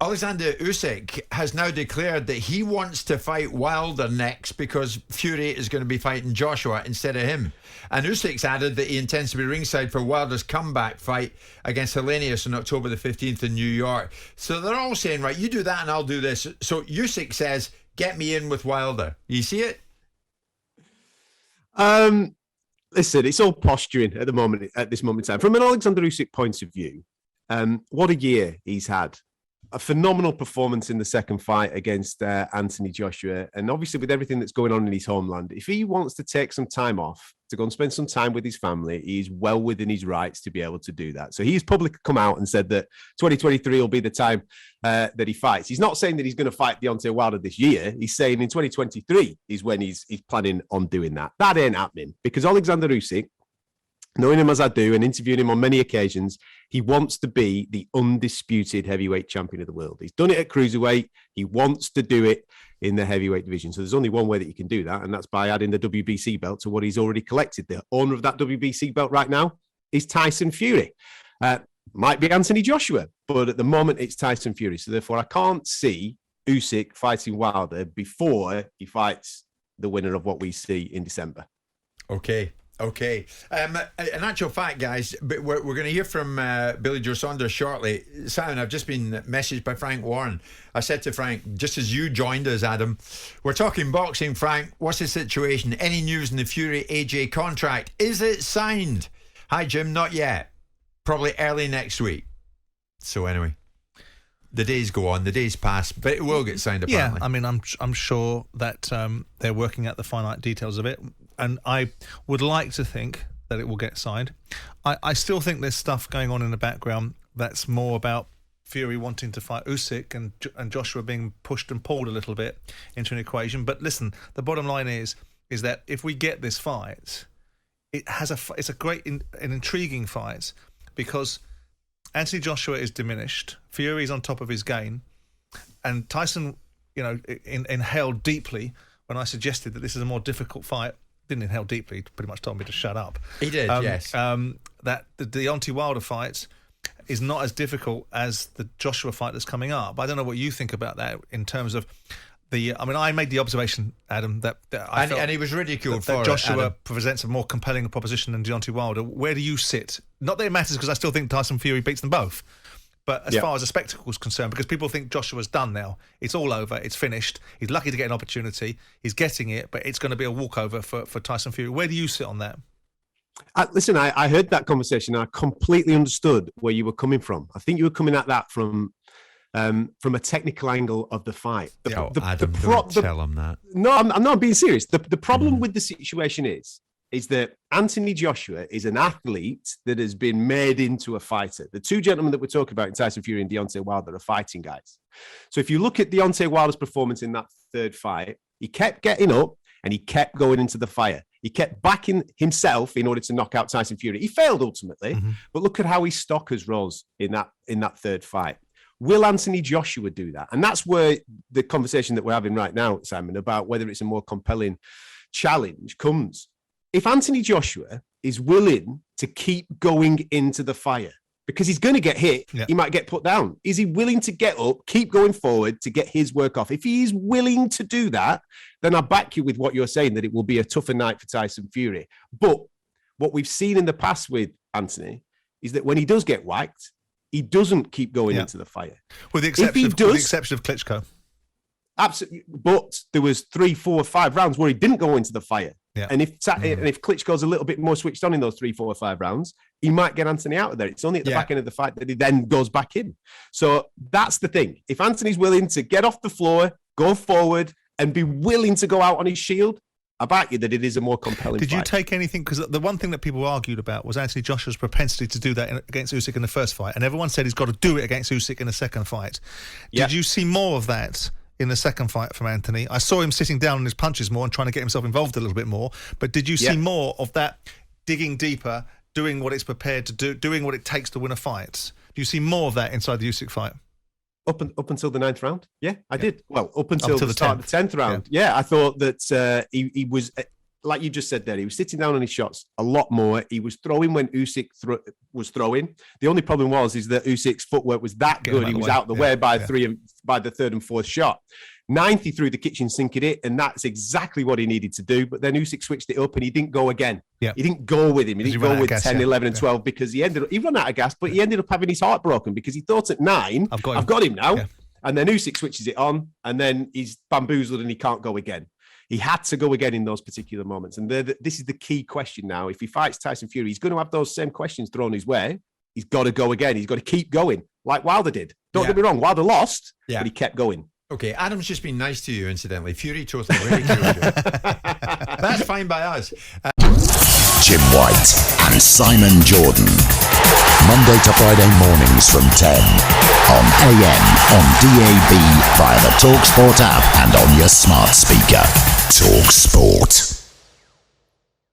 Oleksandr Usyk has now declared that he wants to fight Wilder next because Fury is going to be fighting Joshua instead of him. And Usyk's added that he intends to be ringside for Wilder's comeback fight against Hellenius on October the 15th in New York. So they're all saying, right, you do that and I'll do this. So Usyk says, get me in with Wilder. You see it? Listen, it's all posturing at this moment in time. From an Oleksandr Usyk point of view, what a year he's had. A phenomenal performance in the second fight against Anthony Joshua. And obviously with everything that's going on in his homeland, if he wants to take some time off to go and spend some time with his family, he's well within his rights to be able to do that. So he's publicly come out and said that 2023 will be the time that he fights. He's not saying that he's going to fight Deontay Wilder this year. He's saying in 2023 is when he's planning on doing that. That ain't happening because Oleksandr Usyk, knowing him as I do and interviewing him on many occasions, he wants to be the undisputed heavyweight champion of the world. He's done it at cruiserweight. He wants to do it in the heavyweight division. So there's only one way that you can do that, and that's by adding the WBC belt to what he's already collected. The owner of that WBC belt right now is Tyson Fury. Might be Anthony Joshua, but at the moment it's Tyson Fury. So therefore, I can't see Usyk fighting Wilder before he fights the winner of what we see in December. Okay. In actual fact, guys, but we're going to hear from Billy Joe Saunders shortly. Simon, I've just been messaged by Frank Warren. I said to Frank, just as you joined us, Adam, we're talking boxing, Frank. What's the situation? Any news in the Fury AJ contract? Is it signed? Hi, Jim, not yet. Probably early next week. So anyway, the days go on, the days pass, but it will get signed apparently. Yeah, I mean, I'm sure that they're working out the finite details of it. And I would like to think that it will get signed. I still think there's stuff going on in the background that's more about Fury wanting to fight Usyk and Joshua being pushed and pulled a little bit into an equation. But listen, the bottom line is that if we get this fight, it's a great, an intriguing fight because Anthony Joshua is diminished. Fury's on top of his game. And Tyson, inhaled deeply when I suggested that this is a more difficult fight. Didn't inhale deeply, pretty much told me to shut up. He did, yes. That the Deontay Wilder fight is not as difficult as the Joshua fight that's coming up. I don't know what you think about that in terms of I made the observation, Adam, that I felt... And he was ridiculed that for Joshua it, presents a more compelling proposition than Deontay Wilder. Where do you sit? Not that it matters because I still think Tyson Fury beats them both. But as far as the spectacle is concerned, because people think Joshua's done now, it's all over, it's finished. He's lucky to get an opportunity. He's getting it, but it's going to be a walkover for Tyson Fury. Where do you sit on that? Listen, I heard that conversation. I completely understood where you were coming from. I think you were coming at that from a technical angle of the fight. Don't tell him that. No, I'm not being serious. The problem with the situation is that Anthony Joshua is an athlete that has been made into a fighter. The two gentlemen that we're talking about in Tyson Fury and Deontay Wilder are fighting guys. So if you look at Deontay Wilder's performance in that third fight, he kept getting up and he kept going into the fire. He kept backing himself in order to knock out Tyson Fury. He failed ultimately, but look at how his stock has rose in that third fight. Will Anthony Joshua do that? And that's where the conversation that we're having right now, Simon, about whether it's a more compelling challenge comes. If Anthony Joshua is willing to keep going into the fire, because he's going to get hit, he might get put down. Is he willing to get up, keep going forward to get his work off? If he is willing to do that, then I back you with what you're saying, that it will be a tougher night for Tyson Fury. But what we've seen in the past with Anthony is that when he does get whacked, he doesn't keep going into the fire. With the exception of Klitschko. Absolutely. But there was 3, 4, 5 rounds where he didn't go into the fire. Yeah. And if Klitschko's a little bit more switched on in those 3, 4, 5 rounds, he might get Anthony out of there. It's only at the back end of the fight that he then goes back in. So that's the thing. If Anthony's willing to get off the floor, go forward, and be willing to go out on his shield, I bet you that it is a more compelling Did fight. you take anything? Because the one thing that people argued about was Anthony Joshua's propensity to do that against Usyk in the first fight. And everyone said he's got to do it against Usyk in the second fight. Did you see more of that in the second fight from Anthony? I saw him sitting down on his punches more and trying to get himself involved a little bit more. But did you see more of that digging deeper, doing what it's prepared to do, doing what it takes to win a fight? Do you see more of that inside the Usyk fight? Up until the 9th round? Yeah, I did. Well, up until the start of the 10th round. Yeah, I thought that he was... like you just said there, he was sitting down on his shots a lot more. He was throwing when Usyk was throwing. The only problem is that Usyk's footwork was that good. He was out the way by the third and fourth shot. 90 through the kitchen sink at it, and that's exactly what he needed to do. But then Usyk switched it up and he didn't go again. He didn't go with him. He didn't go with 10, 11 and 12 because he ran out of gas, but he ended up having his heart broken because he thought at 9, I've got him now. Yeah. And then Usyk switches it on and then he's bamboozled and he can't go again. He had to go again in those particular moments. And this is the key question now. If he fights Tyson Fury, he's going to have those same questions thrown his way. He's got to go again. He's got to keep going like Wilder did. Don't get me wrong. Wilder lost, but he kept going. Okay, Adam's just been nice to you, incidentally. Fury totally ridiculed you. That's fine by us. Jim White and Simon Jordan. Monday to Friday mornings from 10 on AM, on DAB, via the talkSPORT app and on your smart speaker. talkSPORT.